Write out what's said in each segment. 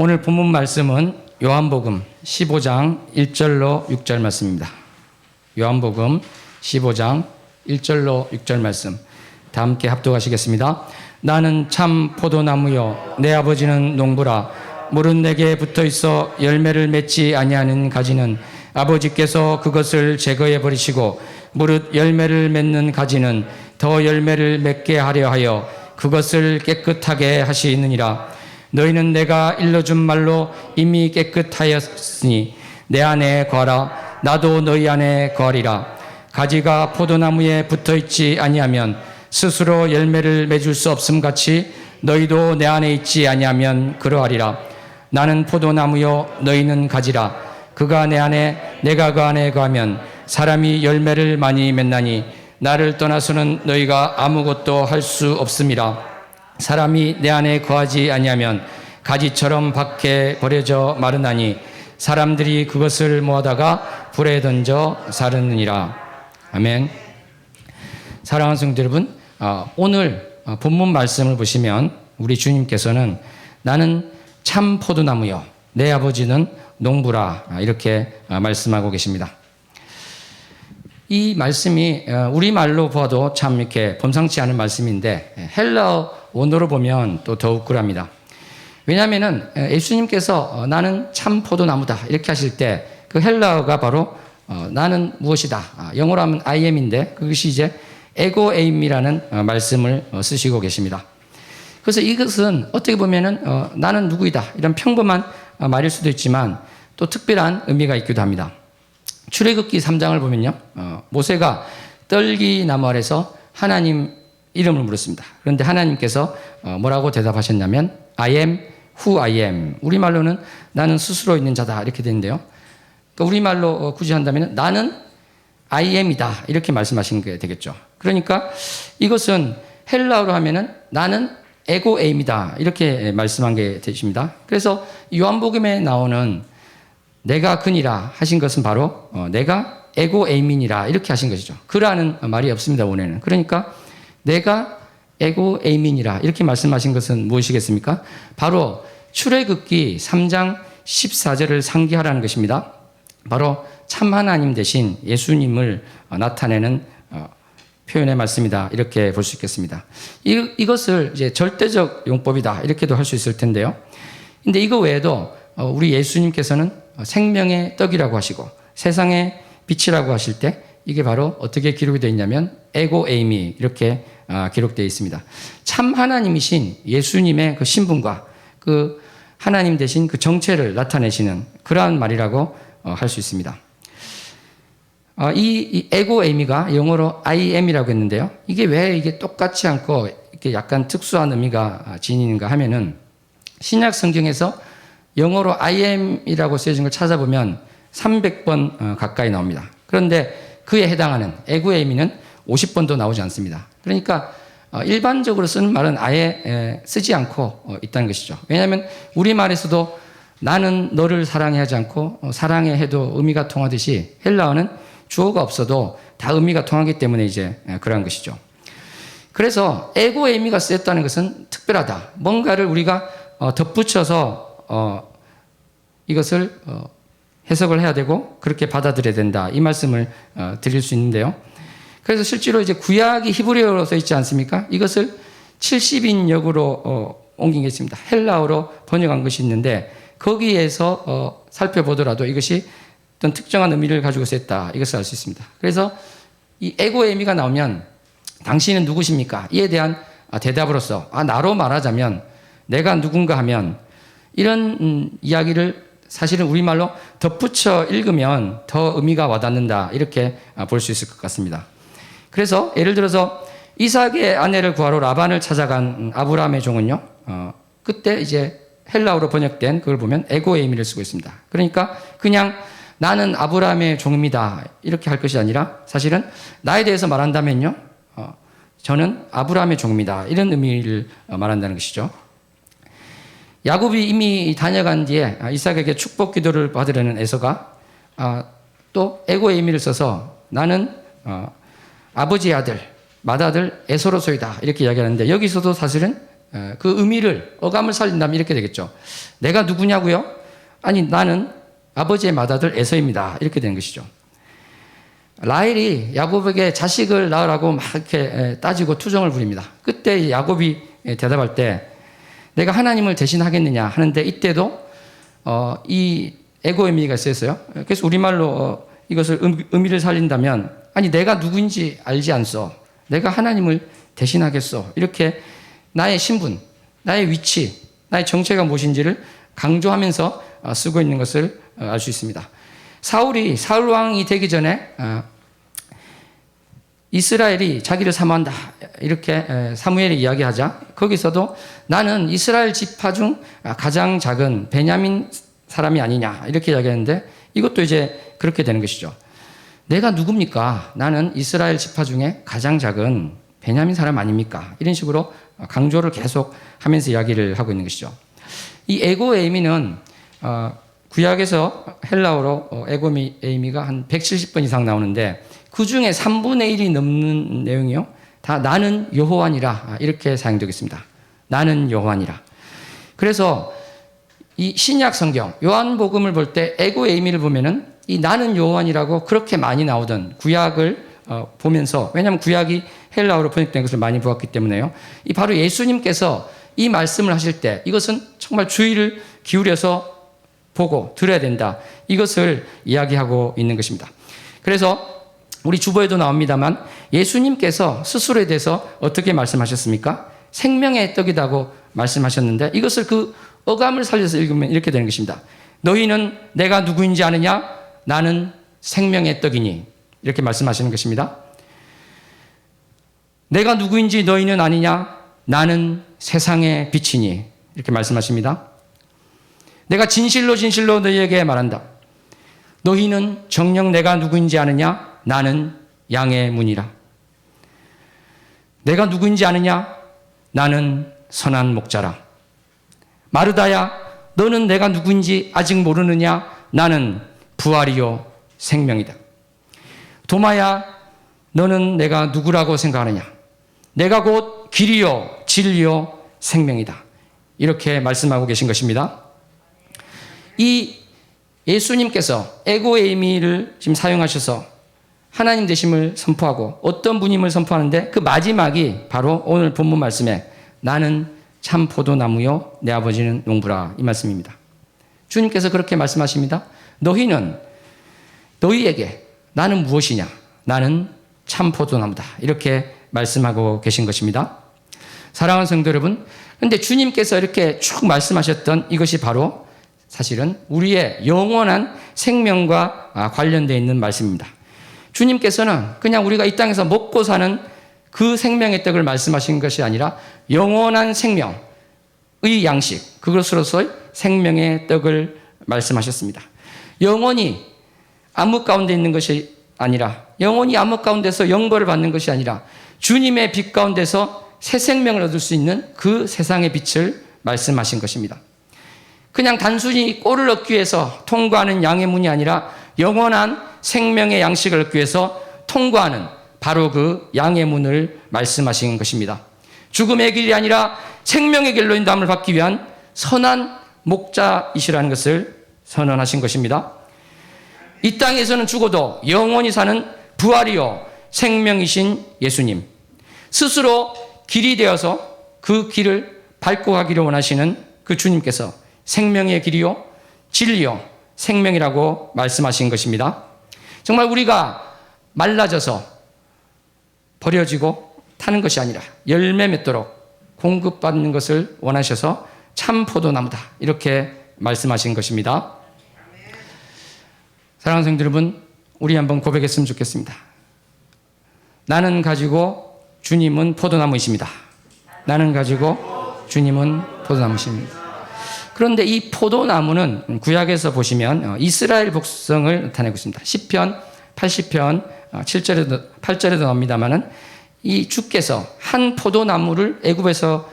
오늘 본문 말씀은 요한복음 15장 1절로 6절 말씀입니다. 요한복음 15장 1절로 6절 말씀 다 함께 합독하시겠습니다. 나는 참 포도나무요 내 아버지는 농부라. 무릇 내게 붙어있어 열매를 맺지 아니하는 가지는 아버지께서 그것을 제거해 버리시고 무릇 열매를 맺는 가지는 더 열매를 맺게 하려 하여 그것을 깨끗하게 하시느니라. 너희는 내가 일러준 말로 이미 깨끗하였으니 내 안에 거하라. 나도 너희 안에 거하리라. 가지가 포도나무에 붙어있지 아니하면 스스로 열매를 맺을 수 없음 같이 너희도 내 안에 있지 아니하면 그러하리라. 나는 포도나무요 너희는 가지라. 그가 내 안에 내가 그 안에 거하면 사람이 열매를 많이 맺나니 나를 떠나서는 너희가 아무것도 할 수 없음이라. 사람이 내 안에 거하지 아니하면 가지처럼 밖에 버려져 마르나니 사람들이 그것을 모아다가 불에 던져 사르느니라. 아멘. 사랑하는 성도 여러분, 오늘 본문 말씀을 보시면 우리 주님께서는 나는 참 포도나무요 내 아버지는 농부라 이렇게 말씀하고 계십니다. 이 말씀이 우리말로 봐도 참 이렇게 범상치 않은 말씀인데 헬라어 원어로 보면 또 더욱 그럽니다. 왜냐하면은 예수님께서 나는 참 포도나무다 이렇게 하실 때 그 헬라어가 바로 나는 무엇이다. 영어로 하면 I am인데 그것이 이제 에고 에임이라는 말씀을 쓰시고 계십니다. 그래서 이것은 어떻게 보면은 나는 누구이다 이런 평범한 말일 수도 있지만 또 특별한 의미가 있기도 합니다. 출애굽기 3장을 보면요, 모세가 떨기나무 아래서 하나님 이름을 물었습니다. 그런데 하나님께서 뭐라고 대답하셨냐면 I am who I am. 우리말로는 나는 스스로 있는 자다 이렇게 되는데요. 그러니까 우리말로 굳이 한다면 나는 I am이다 이렇게 말씀하신 게 되겠죠. 그러니까 이것은 헬라어로 하면은 나는 에고 에임이다 이렇게 말씀한 게 되십니다. 그래서 요한복음에 나오는 내가 그니라 하신 것은 바로 내가 에고 에이민이라 이렇게 하신 것이죠. 그라는 말이 없습니다. 원에는. 그러니까 내가 에고 에이민이라 이렇게 말씀하신 것은 무엇이겠습니까? 바로 출애굽기 3장 14절을 상기하라는 것입니다. 바로 참 하나님 대신 예수님을 나타내는 표현의 말씀이다 이렇게 볼 수 있겠습니다. 이것을 이제 절대적 용법이다 이렇게도 할 수 있을 텐데요. 근데 이거 외에도 우리 예수님께서는 생명의 떡이라고 하시고 세상의 빛이라고 하실 때 이게 바로 어떻게 기록이 되어 있냐면 에고 에이미 이렇게 기록되어 있습니다. 참 하나님이신 예수님의 그 신분과 그 하나님 대신 그 정체를 나타내시는 그러한 말이라고 할 수 있습니다. 이 에고 에이미가 영어로 I am이라고 했는데요. 이게 왜 이게 똑같지 않고 이렇게 약간 특수한 의미가 지니는가 하면은 신약 성경에서 영어로 I am이라고 쓰여진 걸 찾아보면 300번 가까이 나옵니다. 그런데 그에 해당하는 에고 에이미는 50번도 나오지 않습니다. 그러니까 일반적으로 쓰는 말은 아예 쓰지 않고 있다는 것이죠. 왜냐하면 우리말에서도 나는 너를 사랑해 하지 않고 사랑해 해도 의미가 통하듯이 헬라어는 주어가 없어도 다 의미가 통하기 때문에 이제 그러한 것이죠. 그래서 에고 에이미가 쓰였다는 것은 특별하다. 뭔가를 우리가 덧붙여서 이것을 해석을 해야 되고 그렇게 받아들여야 된다. 이 말씀을 드릴 수 있는데요. 그래서 실제로 이제 구약이 히브리어로 써 있지 않습니까? 이것을 70인 역으로 옮긴 게 있습니다. 헬라어로 번역한 것이 있는데 거기에서 살펴보더라도 이것이 어떤 특정한 의미를 가지고 쓰였다. 이것을 알 수 있습니다. 그래서 이 에고 에이미가 나오면 당신은 누구십니까? 이에 대한 대답으로서 나로 말하자면 내가 누군가 하면 이런 이야기를 사실은 우리말로 덧붙여 읽으면 더 의미가 와닿는다 이렇게 볼 수 있을 것 같습니다. 그래서 예를 들어서 이삭의 아내를 구하러 라반을 찾아간 아브라함의 종은요, 그때 이제 헬라어로 번역된 그걸 보면 에고 에이미를 쓰고 있습니다. 그러니까 그냥 나는 아브라함의 종입니다 이렇게 할 것이 아니라 사실은 나에 대해서 말한다면요, 저는 아브라함의 종입니다 이런 의미를 말한다는 것이죠. 야곱이 이미 다녀간 뒤에 이삭에게 축복 기도를 받으려는 에서가 또 에고 에이미를 써서 나는 아버지의 아들 맏아들 에서로소이다 이렇게 이야기하는데 여기서도 사실은 그 의미를 어감을 살린다면 이렇게 되겠죠. 내가 누구냐고요? 아니 나는 아버지의 맏아들 에서입니다. 이렇게 되는 것이죠. 라헬이 야곱에게 자식을 낳으라고 막 이렇게 따지고 투정을 부립니다. 그때 야곱이 대답할 때 내가 하나님을 대신하겠느냐 하는데 이때도 이 에고 의미가 있어요. 그래서 우리말로 이것을 의미를 살린다면 아니 내가 누구인지 알지 않소. 내가 하나님을 대신하겠소. 이렇게 나의 신분, 나의 위치, 나의 정체가 무엇인지를 강조하면서 쓰고 있는 것을 알 수 있습니다. 사울이 사울 왕이 되기 전에 이스라엘이 자기를 사모한다 이렇게 사무엘이 이야기하자 거기서도 나는 이스라엘 지파 중 가장 작은 베냐민 사람이 아니냐 이렇게 이야기했는데 이것도 이제 그렇게 되는 것이죠. 내가 누굽니까? 나는 이스라엘 지파 중에 가장 작은 베냐민 사람 아닙니까? 이런 식으로 강조를 계속 하면서 이야기를 하고 있는 것이죠. 이 에고 에이미는 구약에서 헬라어로 에고 에이미가 한 170번 이상 나오는데 그 중에 3분의 1이 넘는 내용이요. 다 나는 여호와니라 이렇게 사용되고 있습니다. 나는 여호와니라. 그래서 이 신약 성경 요한복음을 볼 때 에고 에이미를 보면은 이 나는 여호와니라고 그렇게 많이 나오던 구약을 보면서 왜냐하면 구약이 헬라어로 번역된 것을 많이 보았기 때문에요. 이 바로 예수님께서 이 말씀을 하실 때 이것은 정말 주의를 기울여서 보고 들어야 된다. 이것을 이야기하고 있는 것입니다. 그래서 우리 주보에도 나옵니다만 예수님께서 스스로에 대해서 어떻게 말씀하셨습니까? 생명의 떡이라고 말씀하셨는데 이것을 그 어감을 살려서 읽으면 이렇게 되는 것입니다. 너희는 내가 누구인지 아느냐? 나는 생명의 떡이니 이렇게 말씀하시는 것입니다. 내가 누구인지 너희는 아느냐? 나는 세상의 빛이니 이렇게 말씀하십니다. 내가 진실로 진실로 너희에게 말한다. 너희는 정녕 내가 누구인지 아느냐? 나는 양의 문이라. 내가 누구인지 아느냐? 나는 선한 목자라. 마르다야, 너는 내가 누구인지 아직 모르느냐? 나는 부활이요 생명이다. 도마야, 너는 내가 누구라고 생각하느냐? 내가 곧 길이요 진리요 생명이다. 이렇게 말씀하고 계신 것입니다. 이 예수님께서 에고 에이미를 지금 사용하셔서 하나님 되심을 선포하고 어떤 분임을 선포하는데 그 마지막이 바로 오늘 본문 말씀에 나는 참 포도나무요 내 아버지는 농부라 이 말씀입니다. 주님께서 그렇게 말씀하십니다. 너희에게 나는 무엇이냐? 나는 참 포도나무다. 이렇게 말씀하고 계신 것입니다. 사랑하는 성도 여러분, 그런데 주님께서 이렇게 쭉 말씀하셨던 이것이 바로 사실은 우리의 영원한 생명과 관련되어 있는 말씀입니다. 주님께서는 그냥 우리가 이 땅에서 먹고 사는 그 생명의 떡을 말씀하신 것이 아니라 영원한 생명의 양식, 그것으로서의 생명의 떡을 말씀하셨습니다. 영원히 암흑 가운데 있는 것이 아니라 영원히 암흑 가운데서 영벌을 받는 것이 아니라 주님의 빛 가운데서 새 생명을 얻을 수 있는 그 세상의 빛을 말씀하신 것입니다. 그냥 단순히 꼴을 얻기 위해서 통과하는 양의 문이 아니라 영원한 생명의 양식을 얻기 위해서 통과하는 바로 그 양의 문을 말씀하신 것입니다. 죽음의 길이 아니라 생명의 길로 인도함을 받기 위한 선한 목자이시라는 것을 선언하신 것입니다. 이 땅에서는 죽어도 영원히 사는 부활이요 생명이신 예수님, 스스로 길이 되어서 그 길을 밟고 가기를 원하시는 그 주님께서 생명의 길이요 진리요 생명이라고 말씀하신 것입니다. 정말 우리가 말라져서 버려지고 타는 것이 아니라 열매 맺도록 공급받는 것을 원하셔서 참 포도나무다 이렇게 말씀하신 것입니다. 사랑하는 성도 여러분, 우리 한번 고백했으면 좋겠습니다. 나는 가지고 주님은 포도나무이십니다. 나는 가지고 주님은 포도나무이십니다. 그런데 이 포도나무는 구약에서 보시면 이스라엘 복성을 나타내고 있습니다. 시편 80편 8절에도 나옵니다만은 이 주께서 한 포도나무를 애굽에서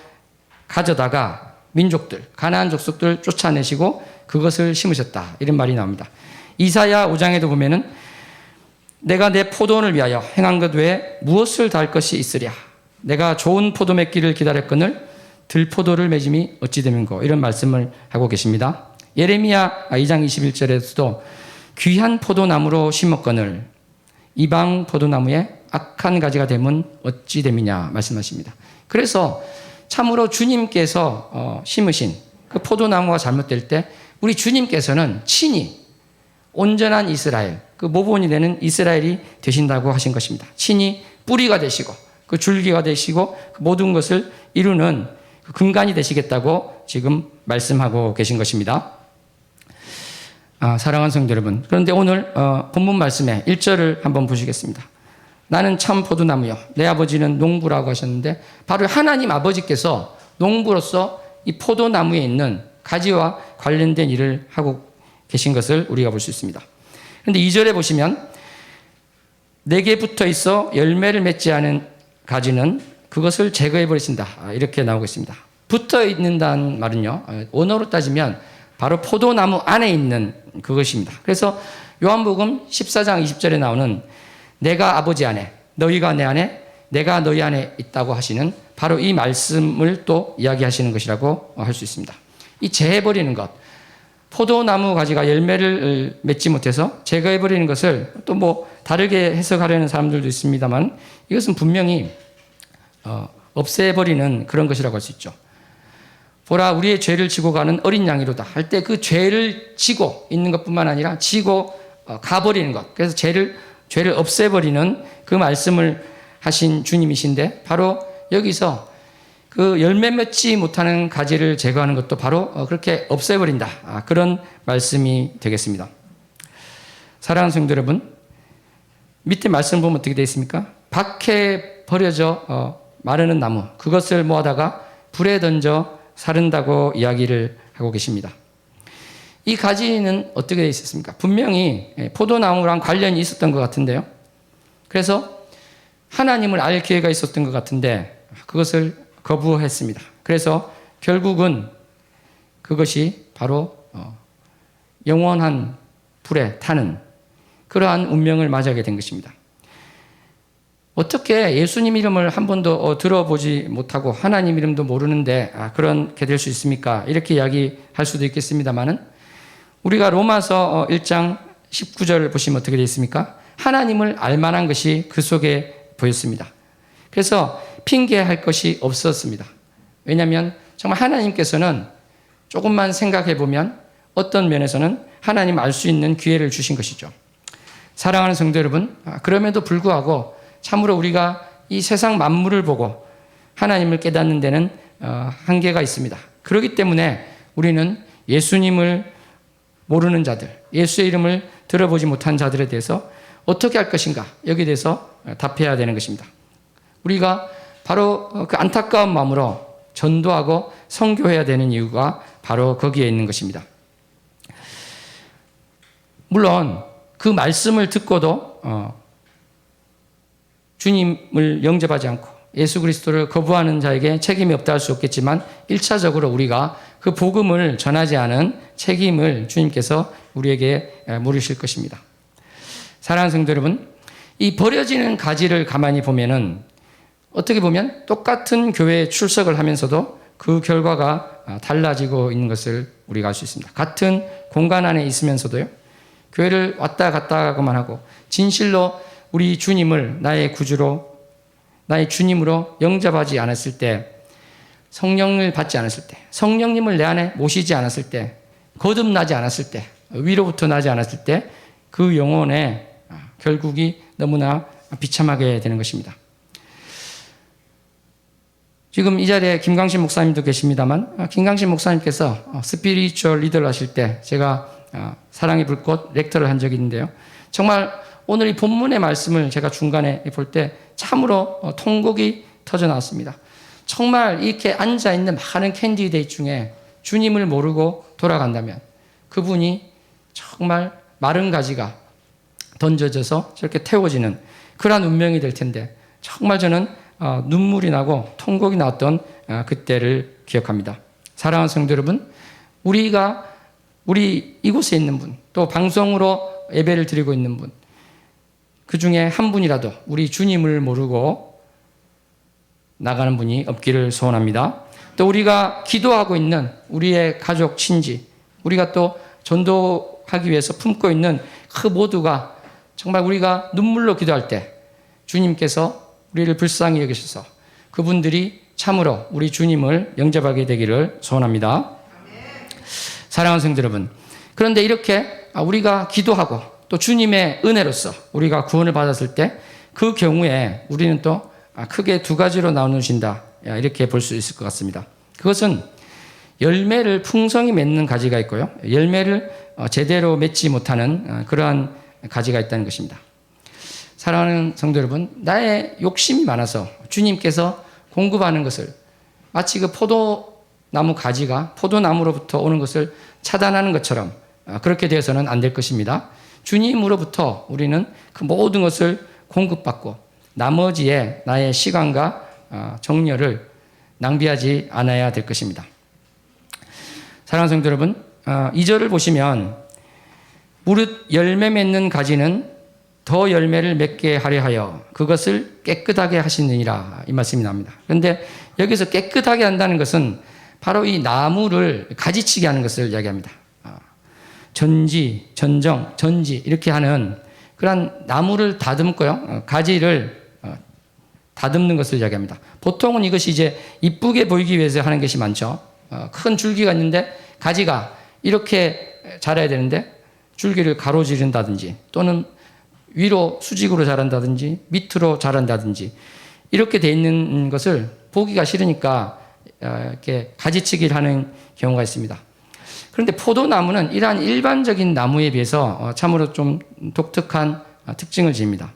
가져다가 민족들, 가나안 족속들 쫓아내시고 그것을 심으셨다. 이런 말이 나옵니다. 이사야 5장에도 보면은 내가 내 포도원을 위하여 행한 것 외에 무엇을 달 것이 있으랴. 내가 좋은 포도 맺기를 기다렸거늘 들포도를 맺음이 어찌 됨인고 이런 말씀을 하고 계십니다. 예레미야 2장 21절에서도 귀한 포도나무로 심었거늘 이방 포도나무에 악한 가지가 되면 어찌 됨이냐 말씀하십니다. 그래서 참으로 주님께서 심으신 그 포도나무가 잘못될 때 우리 주님께서는 친히 온전한 이스라엘, 그 모본이 되는 이스라엘이 되신다고 하신 것입니다. 친히 뿌리가 되시고 그 줄기가 되시고 그 모든 것을 이루는 그 근간이 되시겠다고 지금 말씀하고 계신 것입니다. 사랑하는 성도 여러분, 그런데 오늘 본문 말씀의 1절을 한번 보시겠습니다. 나는 참 포도나무요 내 아버지는 농부라고 하셨는데 바로 하나님 아버지께서 농부로서 이 포도나무에 있는 가지와 관련된 일을 하고 계신 것을 우리가 볼 수 있습니다. 그런데 2절에 보시면 내게 붙어 있어 열매를 맺지 않은 가지는 그것을 제거해 버리신다 이렇게 나오고 있습니다. 붙어 있는다는 말은요 원어로 따지면 바로 포도나무 안에 있는 그것입니다. 그래서 요한복음 14장 20절에 나오는 내가 아버지 안에 너희가 내 안에 내가 너희 안에 있다고 하시는 바로 이 말씀을 또 이야기하시는 것이라고 할 수 있습니다. 이 제해버리는 것, 포도나무 가지가 열매를 맺지 못해서 제거해버리는 것을 또 뭐 다르게 해석하려는 사람들도 있습니다만 이것은 분명히 없애버리는 그런 것이라고 할 수 있죠. 보라 우리의 죄를 지고 가는 어린 양이로다 할 때 그 죄를 지고 있는 것뿐만 아니라 지고 가버리는 것, 그래서 죄를 없애버리는 그 말씀을 하신 주님이신데 바로 여기서 그 열매 맺지 못하는 가지를 제거하는 것도 바로 그렇게 없애버린다 그런 말씀이 되겠습니다. 사랑하는 성도 여러분, 밑에 말씀 보면 어떻게 되어 있습니까? 밖에 버려져 마르는 나무 그것을 모아다가 불에 던져 사른다고 이야기를 하고 계십니다. 이 가지는 어떻게 되어 있었습니까? 분명히 포도나무랑 관련이 있었던 것 같은데요. 그래서 하나님을 알 기회가 있었던 것 같은데 그것을 거부했습니다. 그래서 결국은 그것이 바로 영원한 불에 타는 그러한 운명을 맞이하게 된 것입니다. 어떻게 예수님 이름을 한 번도 들어보지 못하고 하나님 이름도 모르는데 그렇게 될 수 있습니까? 이렇게 이야기할 수도 있겠습니다만은 우리가 로마서 1장 19절을 보시면 어떻게 되어 있습니까? 하나님을 알만한 것이 그 속에 보였습니다. 그래서 핑계할 것이 없었습니다. 왜냐하면 정말 하나님께서는 조금만 생각해 보면 어떤 면에서는 하나님 알 수 있는 기회를 주신 것이죠. 사랑하는 성도 여러분, 그럼에도 불구하고 참으로 우리가 이 세상 만물을 보고 하나님을 깨닫는 데는 한계가 있습니다. 그렇기 때문에 우리는 예수님을 모르는 자들, 예수의 이름을 들어보지 못한 자들에 대해서 어떻게 할 것인가 여기에 대해서 답해야 되는 것입니다. 우리가 바로 그 안타까운 마음으로 전도하고 선교해야 되는 이유가 바로 거기에 있는 것입니다. 물론 그 말씀을 듣고도 주님을 영접하지 않고 예수 그리스도를 거부하는 자에게 책임이 없다 할 수 없겠지만 1차적으로 우리가 그 복음을 전하지 않은 책임을 주님께서 우리에게 물으실 것입니다. 사랑하는 성도 여러분, 이 버려지는 가지를 가만히 보면은 어떻게 보면 똑같은 교회에 출석을 하면서도 그 결과가 달라지고 있는 것을 우리가 알 수 있습니다. 같은 공간 안에 있으면서도요, 교회를 왔다 갔다 하고만 하고 진실로 우리 주님을 나의 구주로, 나의 주님으로 영접하지 않았을 때, 성령을 받지 않았을 때, 성령님을 내 안에 모시지 않았을 때, 거듭나지 않았을 때, 위로부터 나지 않았을 때 그 영혼의 결국이 너무나 비참하게 되는 것입니다. 지금 이 자리에 김강신 목사님도 계십니다만 김강신 목사님께서 스피리추얼 리더를 하실 때 제가 사랑의 불꽃 렉터를 한 적이 있는데요. 정말 오늘 이 본문의 말씀을 제가 중간에 볼 때 참으로 통곡이 터져 나왔습니다. 정말 이렇게 앉아있는 많은 캔디데이트 중에 주님을 모르고 돌아간다면 그분이 정말 마른 가지가 던져져서 저렇게 태워지는 그러한 운명이 될 텐데 정말 저는 눈물이 나고 통곡이 나왔던 그때를 기억합니다. 사랑하는 성도 여러분, 우리 이곳에 있는 분, 또 방송으로 예배를 드리고 있는 분, 그 중에 한 분이라도 우리 주님을 모르고 나가는 분이 없기를 소원합니다. 또 우리가 기도하고 있는 우리의 가족, 친지, 우리가 또 전도하기 위해서 품고 있는 그 모두가 정말 우리가 눈물로 기도할 때 주님께서 우리를 불쌍히 여기셔서 그분들이 참으로 우리 주님을 영접하게 되기를 소원합니다. 사랑하는 성도 여러분, 그런데 이렇게 우리가 기도하고 또 주님의 은혜로서 우리가 구원을 받았을 때 그 경우에 우리는 또 크게 두 가지로 나누신다, 이렇게 볼 수 있을 것 같습니다. 그것은 열매를 풍성히 맺는 가지가 있고요, 열매를 제대로 맺지 못하는 그러한 가지가 있다는 것입니다. 사랑하는 성도 여러분, 나의 욕심이 많아서 주님께서 공급하는 것을 마치 그 포도나무 가지가 포도나무로부터 오는 것을 차단하는 것처럼 그렇게 되어서는 안 될 것입니다. 주님으로부터 우리는 그 모든 것을 공급받고 나머지에 나의 시간과 정열을 낭비하지 않아야 될 것입니다. 사랑하는 성도 여러분, 2절을 보시면 무릇 열매 맺는 가지는 더 열매를 맺게 하려 하여 그것을 깨끗하게 하시느니라, 이 말씀이 나옵니다. 그런데 여기서 깨끗하게 한다는 것은 바로 이 나무를 가지치게 하는 것을 이야기합니다. 전지, 전정, 전지 이렇게 하는 그런 나무를 다듬고요, 가지를 다듬는 것을 이야기합니다. 보통은 이것이 이제 이쁘게 보이기 위해서 하는 것이 많죠. 큰 줄기가 있는데 가지가 이렇게 자라야 되는데 줄기를 가로지른다든지 또는 위로 수직으로 자란다든지 밑으로 자란다든지 이렇게 돼 있는 것을 보기가 싫으니까 이렇게 가지치기를 하는 경우가 있습니다. 그런데 포도나무는 이러한 일반적인 나무에 비해서 참으로 좀 독특한 특징을 지닙니다.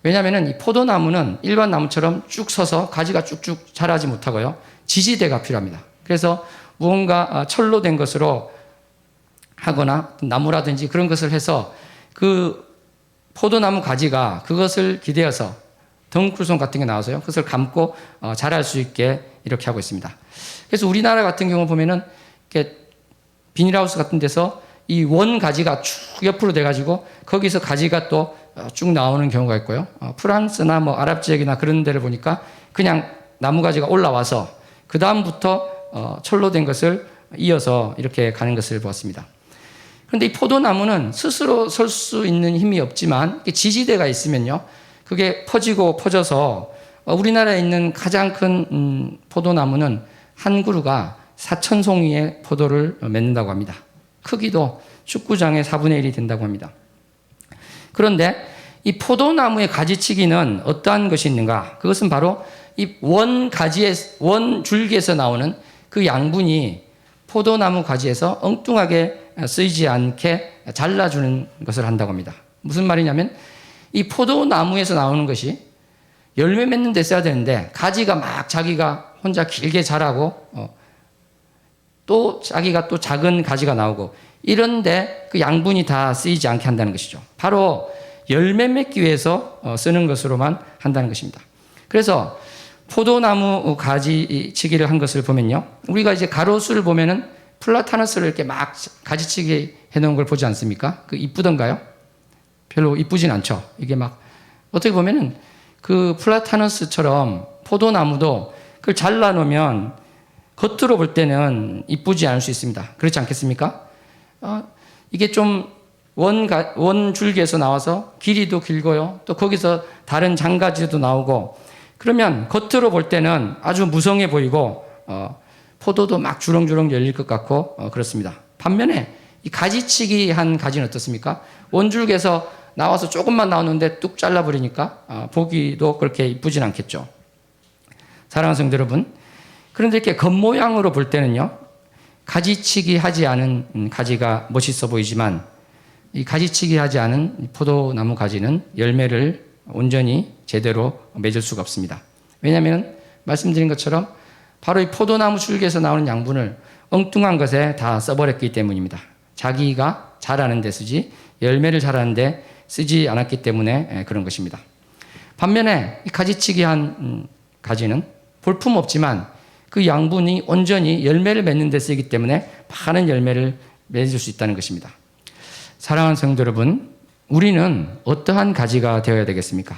왜냐하면 이 포도나무는 일반 나무처럼 쭉 서서 가지가 쭉쭉 자라지 못하고요, 지지대가 필요합니다. 그래서 무언가 철로 된 것으로 하거나 나무라든지 그런 것을 해서 그 포도나무 가지가 그것을 기대어서 덩쿨송 같은 게 나와서요, 그것을 감고 자랄 수 있게 이렇게 하고 있습니다. 그래서 우리나라 같은 경우 보면은 이렇게 비닐하우스 같은 데서 이 원 가지가 쭉 옆으로 돼가지고 거기서 가지가 또 쭉 나오는 경우가 있고요. 프랑스나 뭐 아랍 지역이나 그런 데를 보니까 그냥 나무 가지가 올라와서 그 다음부터 철로 된 것을 이어서 이렇게 가는 것을 보았습니다. 그런데 이 포도나무는 스스로 설 수 있는 힘이 없지만 지지대가 있으면요, 그게 퍼지고 퍼져서 우리나라에 있는 가장 큰 포도나무는 한 그루가 4,000송이의 포도를 맺는다고 합니다. 크기도 축구장의 4분의 1이 된다고 합니다. 그런데 이 포도나무의 가지치기는 어떠한 것이 있는가? 그것은 바로 이 원 줄기에서 나오는 그 양분이 포도나무 가지에서 엉뚱하게 쓰이지 않게 잘라주는 것을 한다고 합니다. 무슨 말이냐면 이 포도나무에서 나오는 것이 열매 맺는 데 써야 되는데 가지가 막 자기가 혼자 길게 자라고 또 자기가 또 작은 가지가 나오고 이런데 그 양분이 다 쓰이지 않게 한다는 것이죠. 바로 열매 맺기 위해서 쓰는 것으로만 한다는 것입니다. 그래서 포도나무 가지치기를 한 것을 보면요, 우리가 이제 가로수를 보면은 플라타너스를 이렇게 막 가지치기 해놓은 걸 보지 않습니까? 그 이쁘던가요? 별로 이쁘진 않죠. 이게 막 어떻게 보면은 그 플라타너스처럼 포도나무도 그걸 잘라놓으면 겉으로 볼 때는 이쁘지 않을 수 있습니다. 그렇지 않겠습니까? 이게 좀 원 줄기에서 나와서 길이도 길고요, 또 거기서 다른 장가지도 나오고 그러면 겉으로 볼 때는 아주 무성해 보이고 포도도 막 주렁주렁 열릴 것 같고 그렇습니다. 반면에 이 가지치기 한 가지는 어떻습니까? 원줄기에서 나와서 조금만 나오는데 뚝 잘라버리니까 보기도 그렇게 이쁘진 않겠죠. 사랑하는 성도 여러분, 그런데 이렇게 겉모양으로 볼 때는요, 가지치기 하지 않은 가지가 멋있어 보이지만 이 가지치기 하지 않은 포도나무 가지는 열매를 온전히 제대로 맺을 수가 없습니다. 왜냐하면 말씀드린 것처럼 바로 이 포도나무 줄기에서 나오는 양분을 엉뚱한 것에 다 써버렸기 때문입니다. 자기가 자라는 데 쓰지 열매를 자라는 데 쓰지 않았기 때문에 그런 것입니다. 반면에 이 가지치기 한 가지는 볼품 없지만 그 양분이 온전히 열매를 맺는 데 쓰이기 때문에 많은 열매를 맺을 수 있다는 것입니다. 사랑하는 성도 여러분, 우리는 어떠한 가지가 되어야 되겠습니까?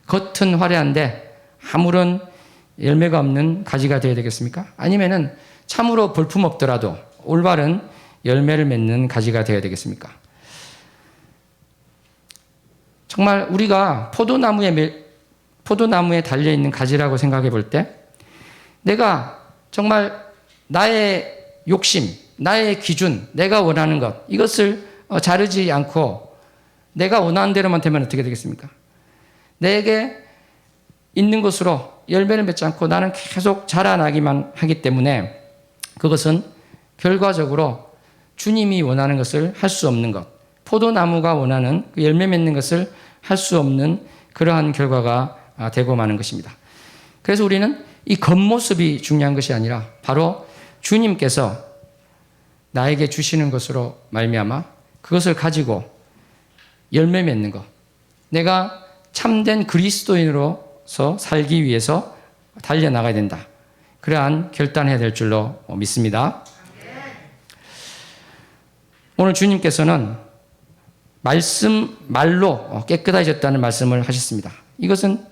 겉은 화려한데 아무런 열매가 없는 가지가 되어야 되겠습니까? 아니면은 참으로 볼품없더라도 올바른 열매를 맺는 가지가 되어야 되겠습니까? 정말 우리가 포도나무에 달려있는 가지라고 생각해 볼 때 내가 정말 나의 욕심, 나의 기준, 내가 원하는 것 이것을 자르지 않고 내가 원하는 대로만 되면 어떻게 되겠습니까? 내게 있는 것으로 열매를 맺지 않고 나는 계속 자라나기만 하기 때문에 그것은 결과적으로 주님이 원하는 것을 할 수 없는 것, 포도나무가 원하는 그 열매 맺는 것을 할 수 없는 그러한 결과가 되고 마는 것입니다. 그래서 우리는 이 겉모습이 중요한 것이 아니라 바로 주님께서 나에게 주시는 것으로 말미암아 그것을 가지고 열매 맺는 것, 내가 참된 그리스도인으로서 살기 위해서 달려나가야 된다. 그러한 결단해야 될 줄로 믿습니다. 오늘 주님께서는 말로 깨끗해졌다는 말씀을 하셨습니다. 이것은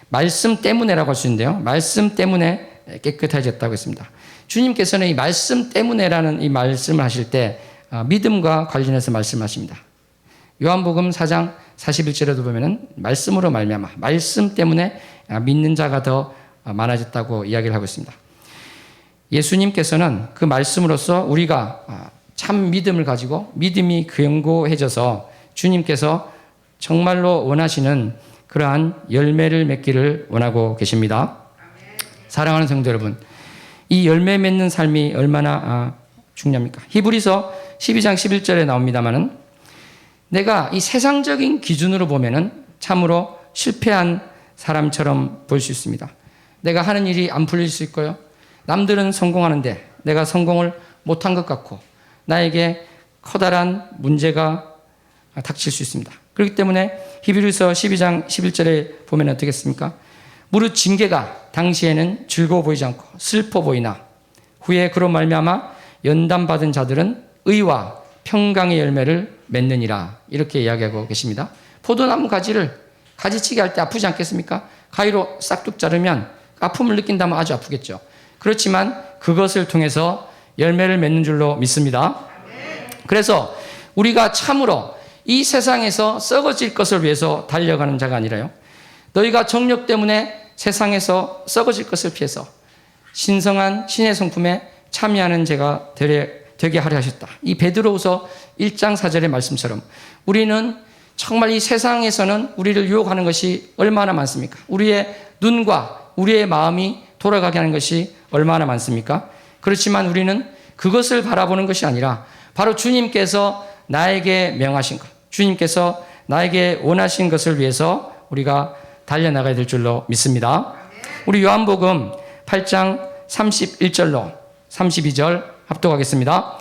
말씀 때문에라고 할 수 있는데요. 말씀 때문에 깨끗해졌다고 했습니다. 주님께서는 이 말씀 때문에라는 이 말씀을 하실 때 믿음과 관련해서 말씀하십니다. 요한복음 4장 41절에도 보면은 말씀으로 말미암아 말씀 때문에 믿는 자가 더 많아졌다고 이야기를 하고 있습니다. 예수님께서는 그 말씀으로써 우리가 참 믿음을 가지고 믿음이 견고해져서 주님께서 정말로 원하시는 그러한 열매를 맺기를 원하고 계십니다. 사랑하는 성도 여러분, 이 열매 맺는 삶이 얼마나 중요합니까? 히브리서 12장 11절에 나옵니다마는 내가 이 세상적인 기준으로 보면은 참으로 실패한 사람처럼 볼 수 있습니다. 내가 하는 일이 안 풀릴 수 있고요. 남들은 성공하는데 내가 성공을 못한 것 같고 나에게 커다란 문제가 닥칠 수 있습니다. 그렇기 때문에 히브리서 12장 11절에 보면 어떻게 했습니까? 무릇 징계가 당시에는 즐거워 보이지 않고 슬퍼 보이나 후에 그로 말미암아 연단받은 자들은 의와 평강의 열매를 맺느니라 이렇게 이야기하고 계십니다. 포도나무 가지를 가지치기 할 때 아프지 않겠습니까? 가위로 싹둑 자르면 아픔을 느낀다면 아주 아프겠죠. 그렇지만 그것을 통해서 열매를 맺는 줄로 믿습니다. 그래서 우리가 참으로 이 세상에서 썩어질 것을 위해서 달려가는 자가 아니라요. 너희가 정욕 때문에 세상에서 썩어질 것을 피해서 신성한 신의 성품에 참여하는 자가 되게 하려 하셨다. 이 베드로후서 1장 4절의 말씀처럼 우리는 정말 이 세상에서는 우리를 유혹하는 것이 얼마나 많습니까? 우리의 눈과 우리의 마음이 돌아가게 하는 것이 얼마나 많습니까? 그렇지만 우리는 그것을 바라보는 것이 아니라 바로 주님께서 나에게 명하신 것, 주님께서 나에게 원하신 것을 위해서 우리가 달려나가야 될 줄로 믿습니다. 우리 요한복음 8장 31절로 32절 합독하겠습니다.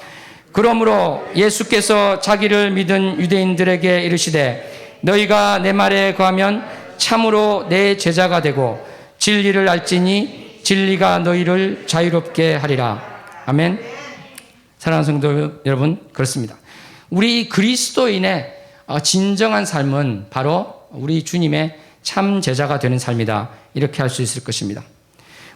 그러므로 예수께서 자기를 믿은 유대인들에게 이르시되 너희가 내 말에 거하면 참으로 내 제자가 되고 진리를 알지니 진리가 너희를 자유롭게 하리라. 아멘. 사랑하는 성도 여러분, 그렇습니다. 우리 그리스도인의 진정한 삶은 바로 우리 주님의 참 제자가 되는 삶이다. 이렇게 할 수 있을 것입니다.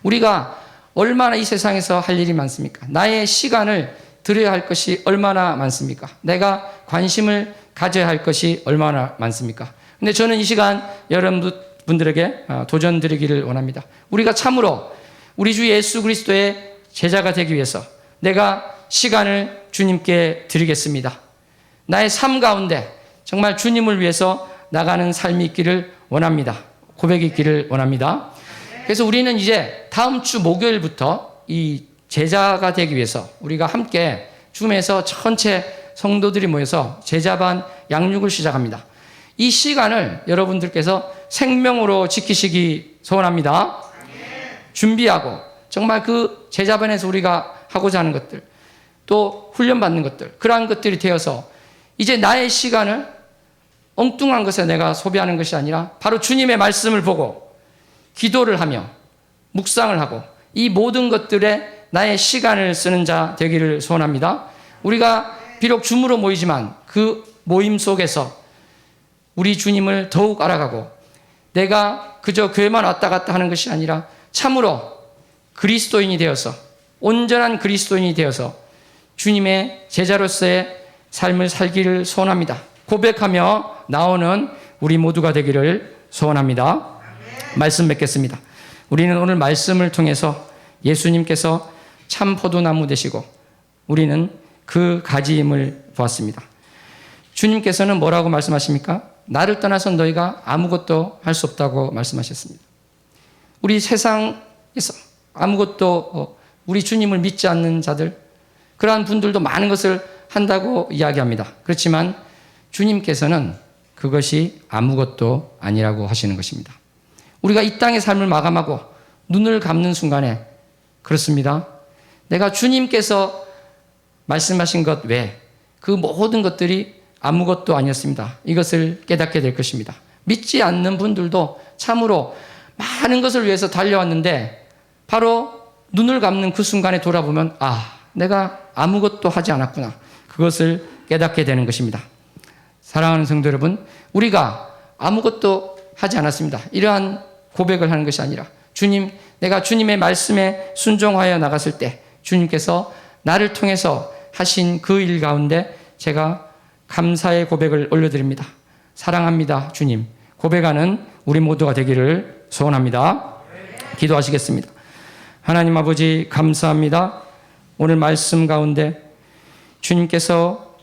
우리가 얼마나 이 세상에서 할 일이 많습니까? 나의 시간을 들여야 할 것이 얼마나 많습니까? 내가 관심을 가져야 할 것이 얼마나 많습니까? 근데 저는 이 시간 여러분들에게 도전 드리기를 원합니다. 우리가 참으로 우리 주 예수 그리스도의 제자가 되기 위해서 내가 시간을 주님께 드리겠습니다. 나의 삶 가운데 정말 주님을 위해서 나가는 삶이 있기를 원합니다. 고백이 있기를 원합니다. 그래서 우리는 이제 다음 주 목요일부터 이 제자가 되기 위해서 우리가 함께 줌에서 전체 성도들이 모여서 제자반 양육을 시작합니다. 이 시간을 여러분들께서 생명으로 지키시기 소원합니다. 준비하고 정말 그 제자반에서 우리가 하고자 하는 것들 또 훈련받는 것들 그러한 것들이 되어서 이제 나의 시간을 엉뚱한 것에 내가 소비하는 것이 아니라 바로 주님의 말씀을 보고 기도를 하며 묵상을 하고 이 모든 것들에 나의 시간을 쓰는 자 되기를 소원합니다. 우리가 비록 줌으로 모이지만 그 모임 속에서 우리 주님을 더욱 알아가고 내가 그저 교회만 왔다 갔다 하는 것이 아니라 참으로 그리스도인이 되어서, 온전한 그리스도인이 되어서 주님의 제자로서의 삶을 살기를 소원합니다. 고백하며 나오는 우리 모두가 되기를 소원합니다. 말씀 맺겠습니다. 우리는 오늘 말씀을 통해서 예수님께서 참 포도나무 되시고 우리는 그 가지임을 보았습니다. 주님께서는 뭐라고 말씀하십니까? 나를 떠나서 너희가 아무것도 할 수 없다고 말씀하셨습니다. 우리 세상에서 아무것도 우리 주님을 믿지 않는 자들, 그러한 분들도 많은 것을 한다고 이야기합니다. 그렇지만 주님께서는 그것이 아무것도 아니라고 하시는 것입니다. 우리가 이 땅의 삶을 마감하고 눈을 감는 순간에 그렇습니다. 내가 주님께서 말씀하신 것 외에 그 모든 것들이 아무것도 아니었습니다. 이것을 깨닫게 될 것입니다. 믿지 않는 분들도 참으로 많은 것을 위해서 달려왔는데 바로 눈을 감는 그 순간에 돌아보면 내가 아무것도 하지 않았구나. 그것을 깨닫게 되는 것입니다. 사랑하는 성도 여러분, 우리가 아무것도 하지 않았습니다. 이러한 고백을 하는 것이 아니라 주님, 내가 주님의 말씀에 순종하여 나갔을 때 주님께서 나를 통해서 하신 그 일 가운데 제가 감사의 고백을 올려드립니다. 사랑합니다, 주님. 고백하는 우리 모두가 되기를 소원합니다. 기도하시겠습니다. 하나님 아버지, 감사합니다. 오늘 말씀 가운데 주님께서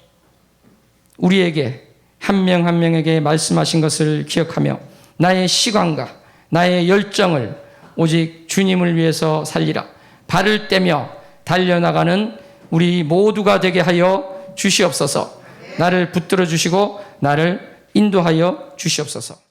우리에게 한 명 한 명에게 말씀하신 것을 기억하며 나의 시간과 나의 열정을 오직 주님을 위해서 살리라, 발을 떼며 달려나가는 우리 모두가 되게 하여 주시옵소서. 나를 붙들어 주시고 나를 인도하여 주시옵소서.